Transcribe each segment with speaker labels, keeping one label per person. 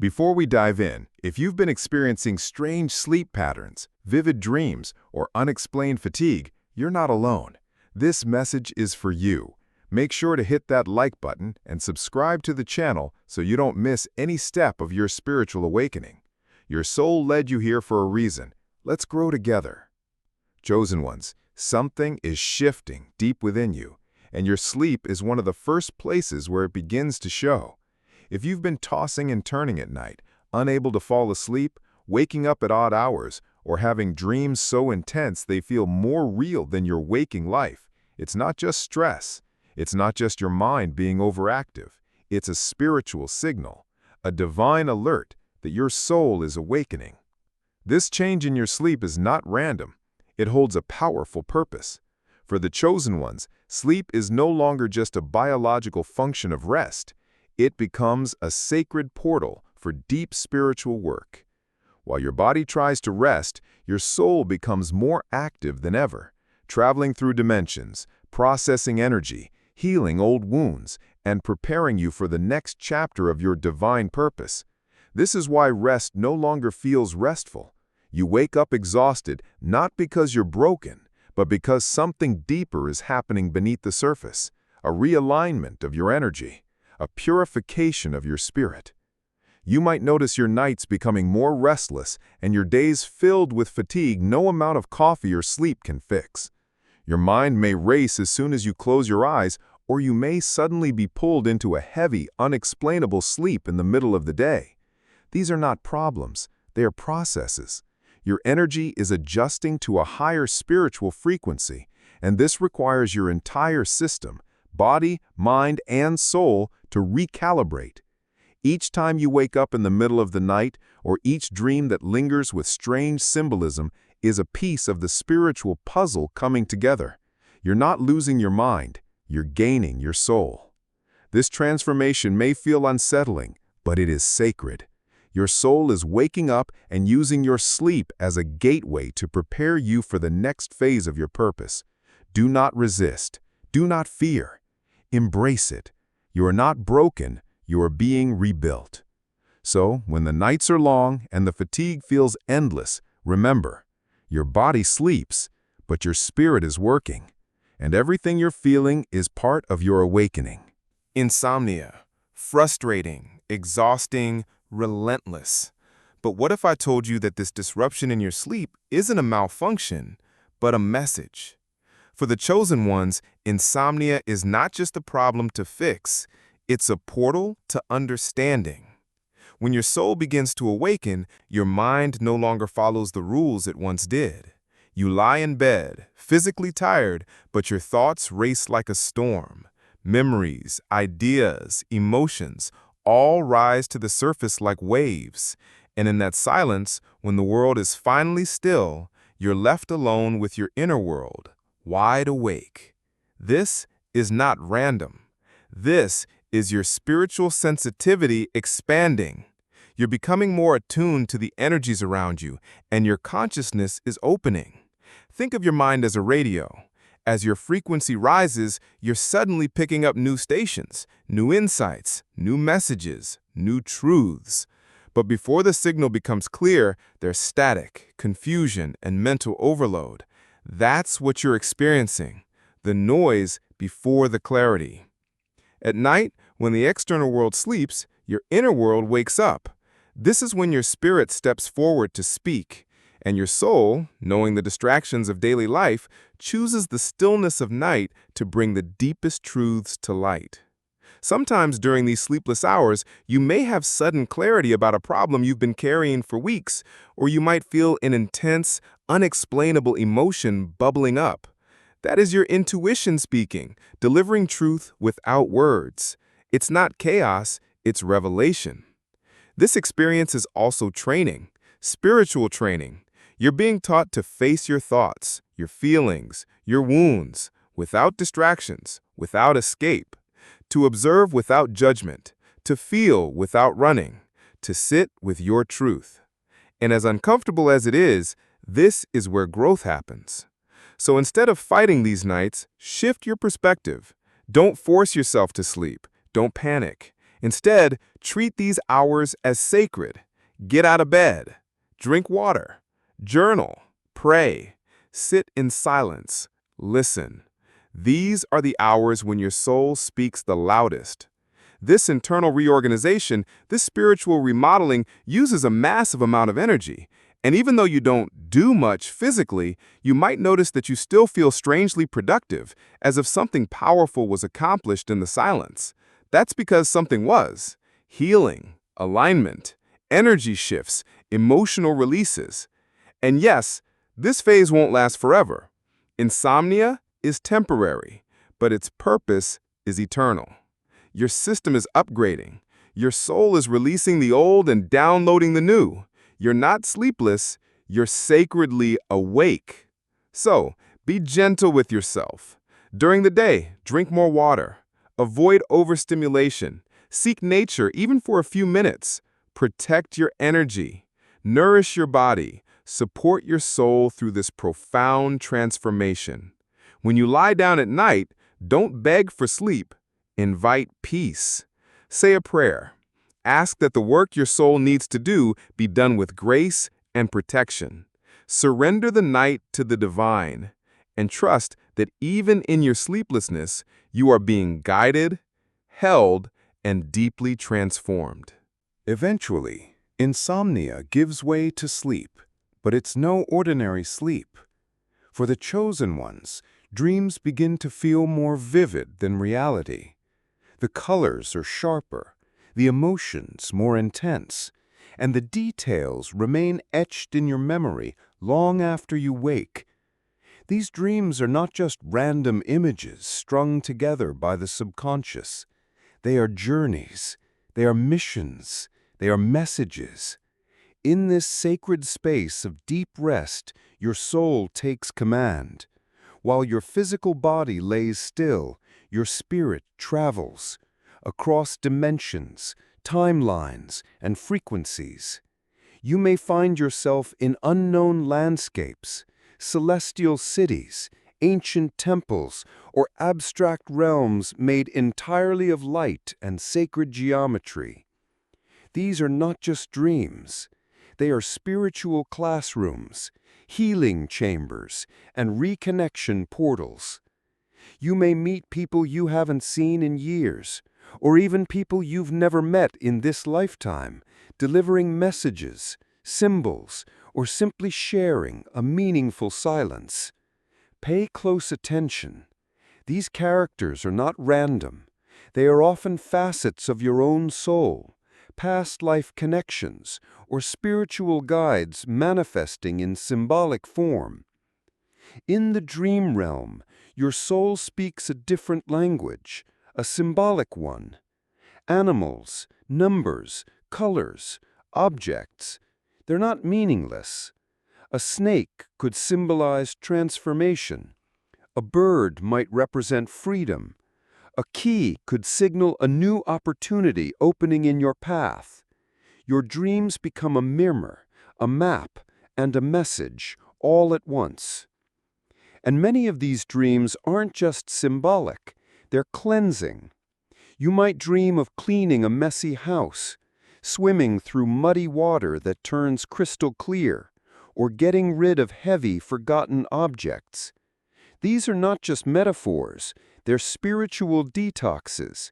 Speaker 1: Before we dive in, if you've been experiencing strange sleep patterns, vivid dreams, or unexplained fatigue, you're not alone. This message is for you. Make sure to hit that like button and subscribe to the channel so you don't miss any step of your spiritual awakening. Your soul led you here for a reason. Let's grow together. Chosen ones, something is shifting deep within you, and your sleep is one of the first places where it begins to show. If you've been tossing and turning at night, unable to fall asleep, waking up at odd hours, or having dreams so intense they feel more real than your waking life, it's not just stress. It's not just your mind being overactive. It's a spiritual signal, a divine alert that your soul is awakening. This change in your sleep is not random. It holds a powerful purpose. For the chosen ones, sleep is no longer just a biological function of rest. It becomes a sacred portal for deep spiritual work. While your body tries to rest, your soul becomes more active than ever, traveling through dimensions, processing energy, healing old wounds, and preparing you for the next chapter of your divine purpose. This is why rest no longer feels restful. You wake up exhausted not because you're broken, but because something deeper is happening beneath the surface, a realignment of your energy, a purification of your spirit. You might notice your nights becoming more restless and your days filled with fatigue no amount of coffee or sleep can fix. Your mind may race as soon as you close your eyes, or you may suddenly be pulled into a heavy, unexplainable sleep in the middle of the day. These are not problems, they are processes. Your energy is adjusting to a higher spiritual frequency, and this requires your entire system, body, mind, and soul, to recalibrate. Each time you wake up in the middle of the night, or each dream that lingers with strange symbolism, is a piece of the spiritual puzzle coming together. You're not losing your mind, you're gaining your soul. This transformation may feel unsettling, but it is sacred. Your soul is waking up and using your sleep as a gateway to prepare you for the next phase of your purpose. Do not resist. Do not fear. Embrace it. You are not broken, you are being rebuilt. So, when the nights are long and the fatigue feels endless, remember, your body sleeps, but your spirit is working, and everything you're feeling is part of your awakening.
Speaker 2: Insomnia. Frustrating, exhausting, relentless. But what if I told you that this disruption in your sleep isn't a malfunction, but a message? For the chosen ones, insomnia is not just a problem to fix, it's a portal to understanding. When your soul begins to awaken, your mind no longer follows the rules it once did. You lie in bed, physically tired, but your thoughts race like a storm. Memories, ideas, emotions, all rise to the surface like waves. And in that silence, when the world is finally still, you're left alone with your inner world, wide awake. This is not random. This is your spiritual sensitivity expanding. You're becoming more attuned to the energies around you, and your consciousness is opening. Think of your mind as a radio. As your frequency rises, you're suddenly picking up new stations, new insights, new messages, new truths. But before the signal becomes clear, there's static, confusion, and mental overload. That's what you're experiencing, the noise before the clarity. At night, when the external world sleeps, your inner world wakes up. This is when your spirit steps forward to speak, and your soul, knowing the distractions of daily life, chooses the stillness of night to bring the deepest truths to light. Sometimes during these sleepless hours, you may have sudden clarity about a problem you've been carrying for weeks, or you might feel an intense, unexplainable emotion bubbling up. That is your intuition speaking, delivering truth without words. It's not chaos, it's revelation. This experience is also training, spiritual training. You're being taught to face your thoughts, your feelings, your wounds, without distractions, without escape, to observe without judgment, to feel without running, to sit with your truth. And as uncomfortable as it is, this is where growth happens. So instead of fighting these nights, shift your perspective. Don't force yourself to sleep. Don't panic. Instead, treat these hours as sacred. Get out of bed, drink water, journal, pray, sit in silence, listen. These are the hours when your soul speaks the loudest. This internal reorganization, this spiritual remodeling uses a massive amount of energy. And even though you don't do much physically, you might notice that you still feel strangely productive, as if something powerful was accomplished in the silence. That's because something was. Healing, alignment, energy shifts, emotional releases. And yes, this phase won't last forever. Insomnia is temporary, but its purpose is eternal. Your system is upgrading. Your soul is releasing the old and downloading the new. You're not sleepless, you're sacredly awake. So, be gentle with yourself. During the day, drink more water. Avoid overstimulation. Seek nature even for a few minutes. Protect your energy. Nourish your body. Support your soul through this profound transformation. When you lie down at night, don't beg for sleep. Invite peace. Say a prayer. Ask that the work your soul needs to do be done with grace and protection. Surrender the night to the divine, and trust that even in your sleeplessness, you are being guided, held, and deeply transformed.
Speaker 1: Eventually, insomnia gives way to sleep, but it's no ordinary sleep. For the chosen ones, dreams begin to feel more vivid than reality. The colors are sharper, the emotions more intense, and the details remain etched in your memory long after you wake. These dreams are not just random images strung together by the subconscious. They are journeys, they are missions, they are messages. In this sacred space of deep rest, your soul takes command. While your physical body lays still, your spirit travels across dimensions, timelines, and frequencies. You may find yourself in unknown landscapes, celestial cities, ancient temples, or abstract realms made entirely of light and sacred geometry. These are not just dreams. They are spiritual classrooms, healing chambers, and reconnection portals. You may meet people you haven't seen in years, or even people you've never met in this lifetime, delivering messages, symbols, or simply sharing a meaningful silence. Pay close attention. These characters are not random. They are often facets of your own soul, past life connections, or spiritual guides manifesting in symbolic form. In the dream realm, your soul speaks a different language, a symbolic one. Animals, numbers, colors, objects, they're not meaningless. A snake could symbolize transformation. A bird might represent freedom. A key could signal a new opportunity opening in your path. Your dreams become a mirror, a map, and a message all at once. And many of these dreams aren't just symbolic, they're cleansing. You might dream of cleaning a messy house, swimming through muddy water that turns crystal clear, or getting rid of heavy, forgotten objects. These are not just metaphors, they're spiritual detoxes.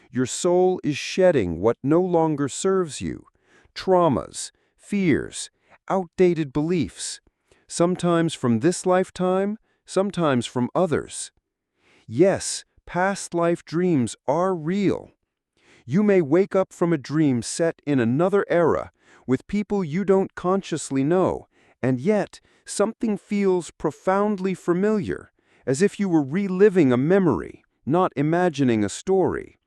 Speaker 1: Your soul is shedding what no longer serves you, traumas, fears, outdated beliefs, sometimes from this lifetime, sometimes from others. Yes, past life dreams are real. You may wake up from a dream set in another era, with people you don't consciously know, and yet something feels profoundly familiar, as if you were reliving a memory, not imagining a story.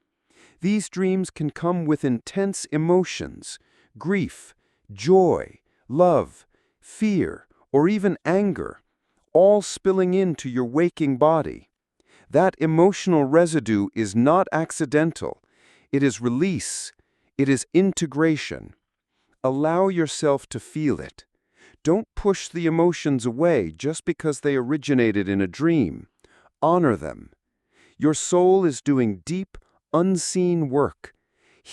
Speaker 1: These dreams can come with intense emotions, grief, joy, love, fear, or even anger, all spilling into your waking body. That emotional residue is not accidental. It is release. It is integration. Allow yourself to feel it. Don't push the emotions away just because they originated in a dream. Honor them. Your soul is doing deep, unseen work,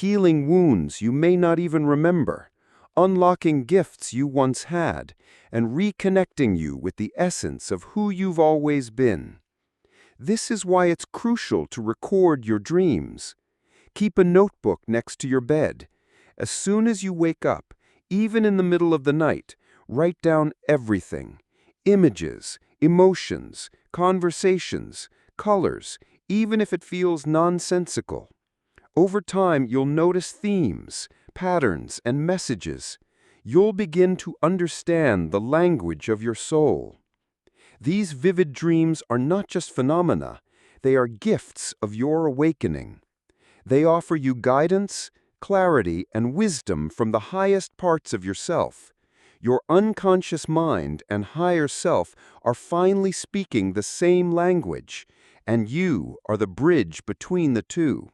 Speaker 3: healing wounds you may not even remember, unlocking gifts you once had, and reconnecting you with the essence of who you've always been. This is why it's crucial to record your dreams. Keep a notebook next to your bed. As soon as you wake up, even in the middle of the night, write down everything: images, emotions, conversations, colors, even if it feels nonsensical. Over time, you'll notice themes, patterns, and messages. You'll begin to understand the language of your soul. These vivid dreams are not just phenomena, they are gifts of your awakening. They offer you guidance, clarity, and wisdom from the highest parts of yourself. Your unconscious mind and higher self are finally speaking the same language, and you are the bridge between the two.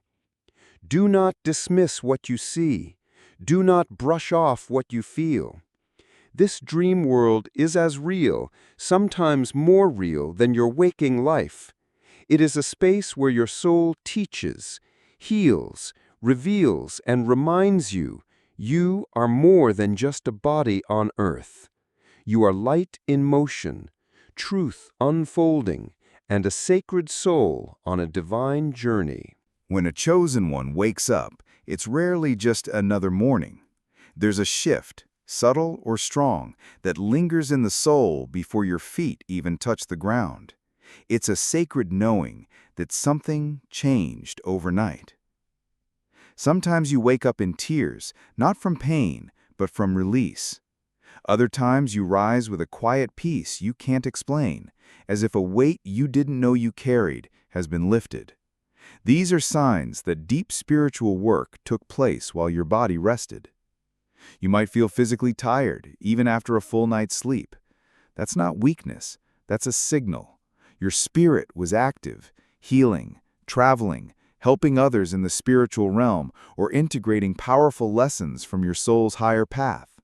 Speaker 3: Do not dismiss what you see. Do not brush off what you feel. This dream world is as real, sometimes more real than your waking life. It is a space where your soul teaches, heals, reveals, and reminds you you are more than just a body on earth. You are light in motion, truth unfolding, and a sacred soul on a divine journey.
Speaker 1: When a chosen one wakes up, it's rarely just another morning. There's a shift, subtle or strong, that lingers in the soul before your feet even touch the ground. It's a sacred knowing that something changed overnight. Sometimes you wake up in tears, not from pain, but from release. Other times you rise with a quiet peace you can't explain, as if a weight you didn't know you carried has been lifted. These are signs that deep spiritual work took place while your body rested. You might feel physically tired, even after a full night's sleep. That's not weakness, that's a signal. Your spirit was active, healing, traveling, helping others in the spiritual realm, or integrating powerful lessons from your soul's higher path.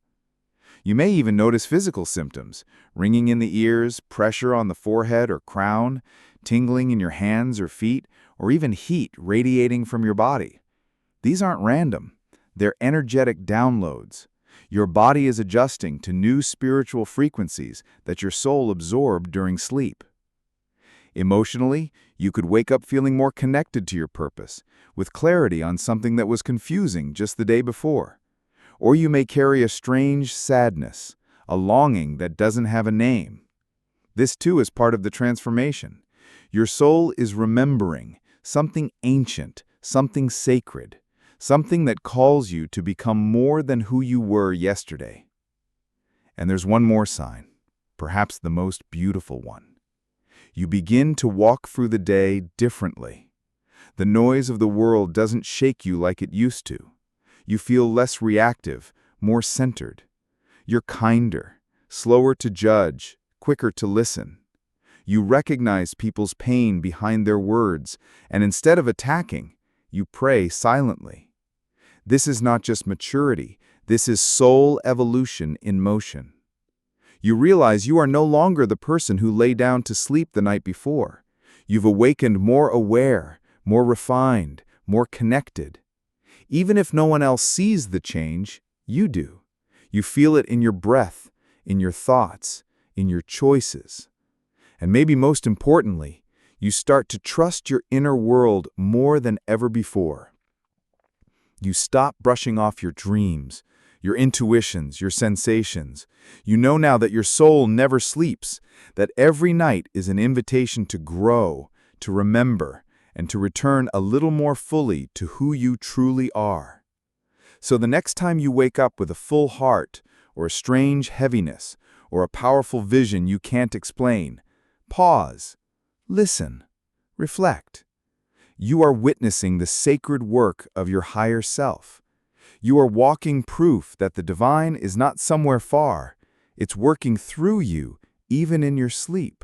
Speaker 1: You may even notice physical symptoms: ringing in the ears, pressure on the forehead or crown, tingling in your hands or feet, or even heat radiating from your body. These aren't random. They're energetic downloads. Your body is adjusting to new spiritual frequencies that your soul absorbed during sleep. Emotionally, you could wake up feeling more connected to your purpose, with clarity on something that was confusing just the day before. Or you may carry a strange sadness, a longing that doesn't have a name. This too is part of the transformation. Your soul is remembering something ancient, something sacred, something that calls you to become more than who you were yesterday. And there's one more sign, perhaps the most beautiful one. You begin to walk through the day differently. The noise of the world doesn't shake you like it used to. You feel less reactive, more centered. You're kinder, slower to judge, quicker to listen. You recognize people's pain behind their words, and instead of attacking, you pray silently. This is not just maturity, this is soul evolution in motion. You realize you are no longer the person who lay down to sleep the night before. You've awakened more aware, more refined, more connected. Even if no one else sees the change, you do. You feel it in your breath, in your thoughts, in your choices. And maybe most importantly, you start to trust your inner world more than ever before. You stop brushing off your dreams, your intuitions, your sensations. You know now that your soul never sleeps, that every night is an invitation to grow, to remember, and to return a little more fully to who you truly are. So the next time you wake up with a full heart, or a strange heaviness, or a powerful vision you can't explain, pause, listen, reflect. You are witnessing the sacred work of your higher self. You are walking proof that the divine is not somewhere far. It's working through you, even in your sleep.